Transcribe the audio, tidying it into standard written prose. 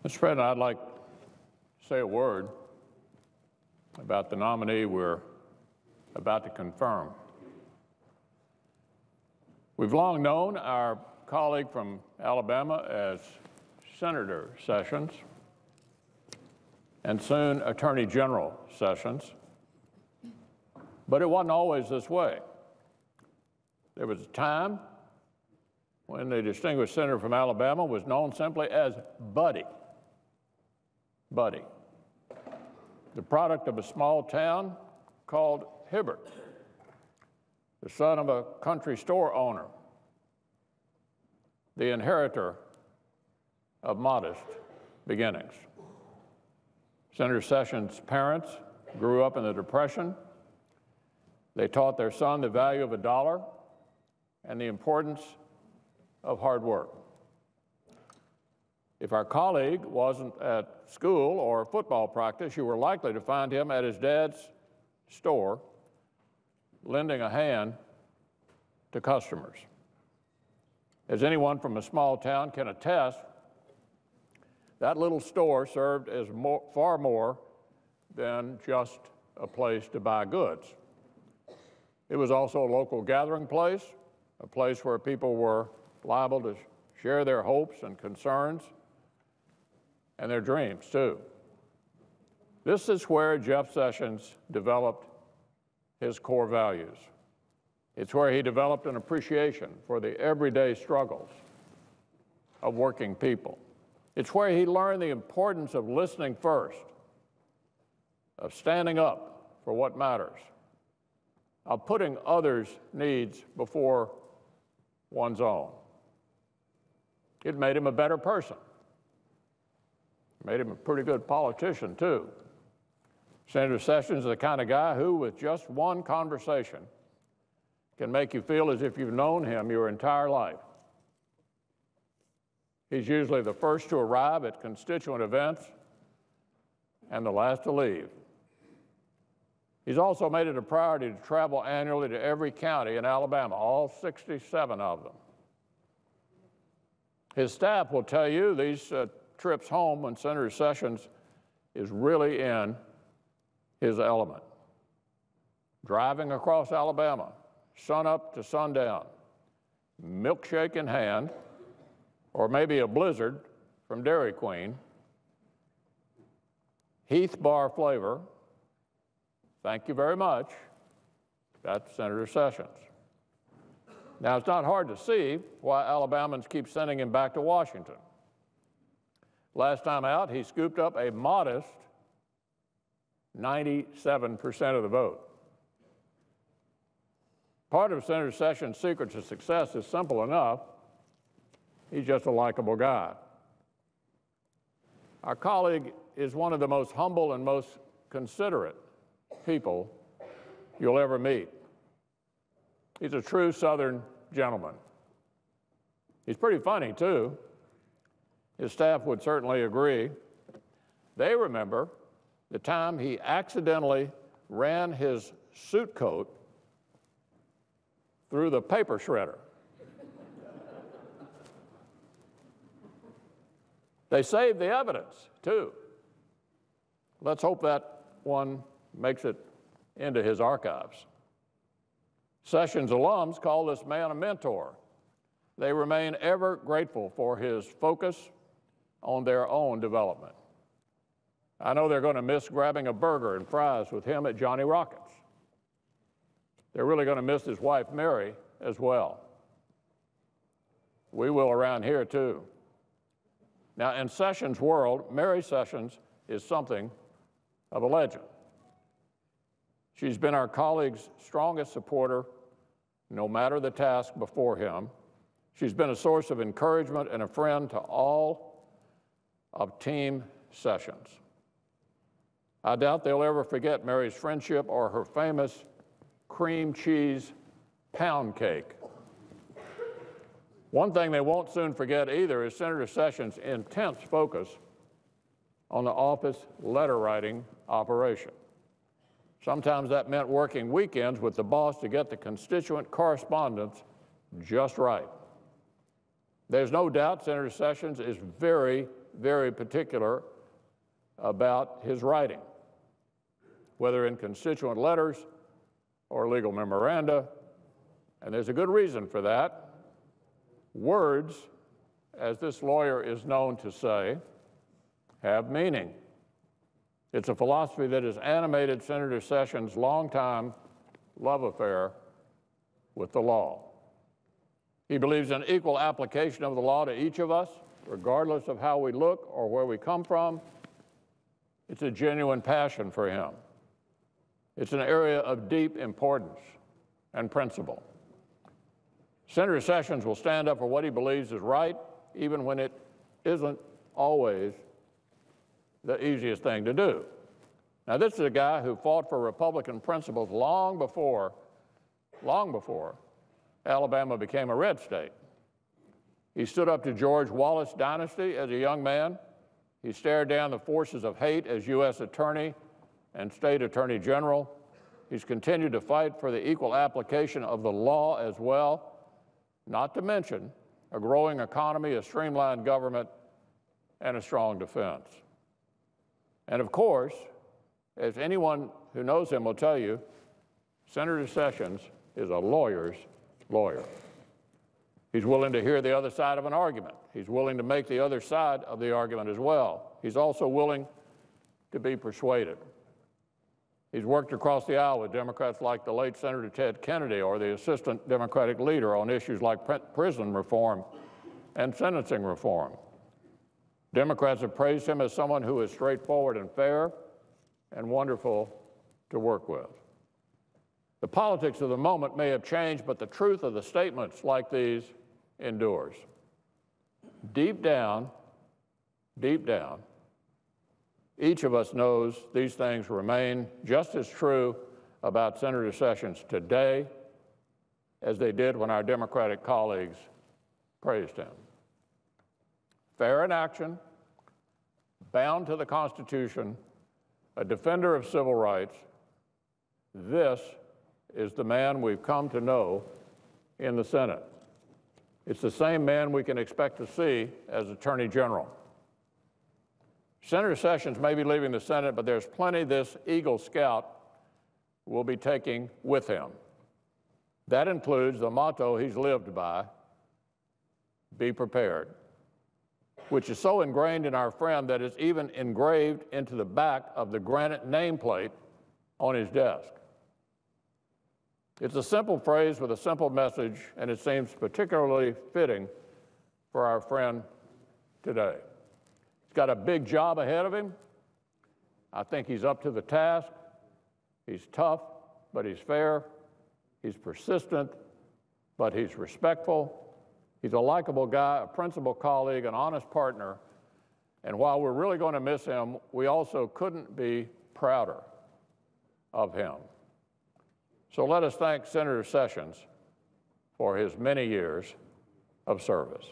Mr. President, I'd like to say a word about the nominee we're about to confirm. We've long known our colleague from Alabama as Senator Sessions and soon Attorney General Sessions, but it wasn't always this way. There was a time when the distinguished senator from Alabama was known simply as Buddy. Buddy, the product of a small town called Hibbert, the son of a country store owner, the inheritor of modest beginnings. Senator Sessions' parents grew up in the Depression. They taught their son the value of a dollar and the importance of hard work. If our colleague wasn't at school or football practice, you were likely to find him at his dad's store, lending a hand to customers. As anyone from a small town can attest, that little store served as far more than just a place to buy goods. It was also a local gathering place, a place where people were liable to share their hopes and concerns and their dreams, too. This is where Jeff Sessions developed his core values. It's where he developed an appreciation for the everyday struggles of working people. It's where he learned the importance of listening first, of standing up for what matters, of putting others' needs before one's own. It made him a better person. It made him a pretty good politician, too. Senator Sessions is the kind of guy who, with just one conversation, can make you feel as if you've known him your entire life. He's usually the first to arrive at constituent events and the last to leave. He's also made it a priority to travel annually to every county in Alabama, all 67 of them. His staff will tell you these trips home when Senator Sessions is really in his element. Driving across Alabama, sunup to sundown, milkshake in hand, or maybe a blizzard from Dairy Queen, Heath bar flavor, thank you very much, that's Senator Sessions. Now, it's not hard to see why Alabamans keep sending him back to Washington. Last time out, he scooped up a modest 97% of the vote. Part of Senator Sessions' secret to success is simple enough. He's just a likable guy. Our colleague is one of the most humble and most considerate people you'll ever meet. He's a true Southern gentleman. He's pretty funny, too. His staff would certainly agree. They remember the time he accidentally ran his suit coat through the paper shredder. They saved the evidence, too. Let's hope that one makes it into his archives. Sessions alums call this man a mentor. They remain ever grateful for his focus on their own development. I know they're going to miss grabbing a burger and fries with him at Johnny Rockets. They're really going to miss his wife, Mary, as well. We will around here, too. Now, in Sessions' world, Mary Sessions is something of a legend. She's been our colleague's strongest supporter, no matter the task before him. She's been a source of encouragement and a friend to all of Team Sessions. I doubt they'll ever forget Mary's friendship or her famous cream cheese pound cake. One thing they won't soon forget either is Senator Sessions' intense focus on the office letter writing operation. Sometimes that meant working weekends with the boss to get the constituent correspondence just right. There's no doubt Senator Sessions is very, very particular about his writing, whether in constituent letters or legal memoranda, and there's a good reason for that. Words, as this lawyer is known to say, have meaning. It's a philosophy that has animated Senator Sessions' longtime love affair with the law. He believes in equal application of the law to each of us, regardless of how we look or where we come from. It's a genuine passion for him. It's an area of deep importance and principle. Senator Sessions will stand up for what he believes is right, even when it isn't always the easiest thing to do. Now, this is a guy who fought for Republican principles long before Alabama became a red state. He stood up to George Wallace dynasty as a young man. He stared down the forces of hate as U.S. Attorney and State Attorney General. He's continued to fight for the equal application of the law as well, not to mention a growing economy, a streamlined government, and a strong defense. And of course, as anyone who knows him will tell you, Senator Sessions is a lawyer's lawyer. He's willing to hear the other side of an argument. He's willing to make the other side of the argument as well. He's also willing to be persuaded. He's worked across the aisle with Democrats like the late Senator Ted Kennedy or the assistant Democratic leader on issues like prison reform and sentencing reform. Democrats have praised him as someone who is straightforward and fair and wonderful to work with. The politics of the moment may have changed, but the truth of the statements like these endures. Deep down, each of us knows these things remain just as true about Senator Sessions today as they did when our Democratic colleagues praised him. Fair in action, bound to the Constitution, a defender of civil rights, this is the man we've come to know in the Senate. It's the same man we can expect to see as Attorney General. Senator Sessions may be leaving the Senate, but there's plenty this Eagle Scout will be taking with him. That includes the motto he's lived by, be prepared, which is so ingrained in our friend that it's even engraved into the back of the granite nameplate on his desk. It's a simple phrase with a simple message, and it seems particularly fitting for our friend today. He's got a big job ahead of him. I think he's up to the task. He's tough, but he's fair. He's persistent, but he's respectful. He's a likable guy, a principled colleague, an honest partner. And while we're really going to miss him, we also couldn't be prouder of him. So let us thank Senator Sessions for his many years of service.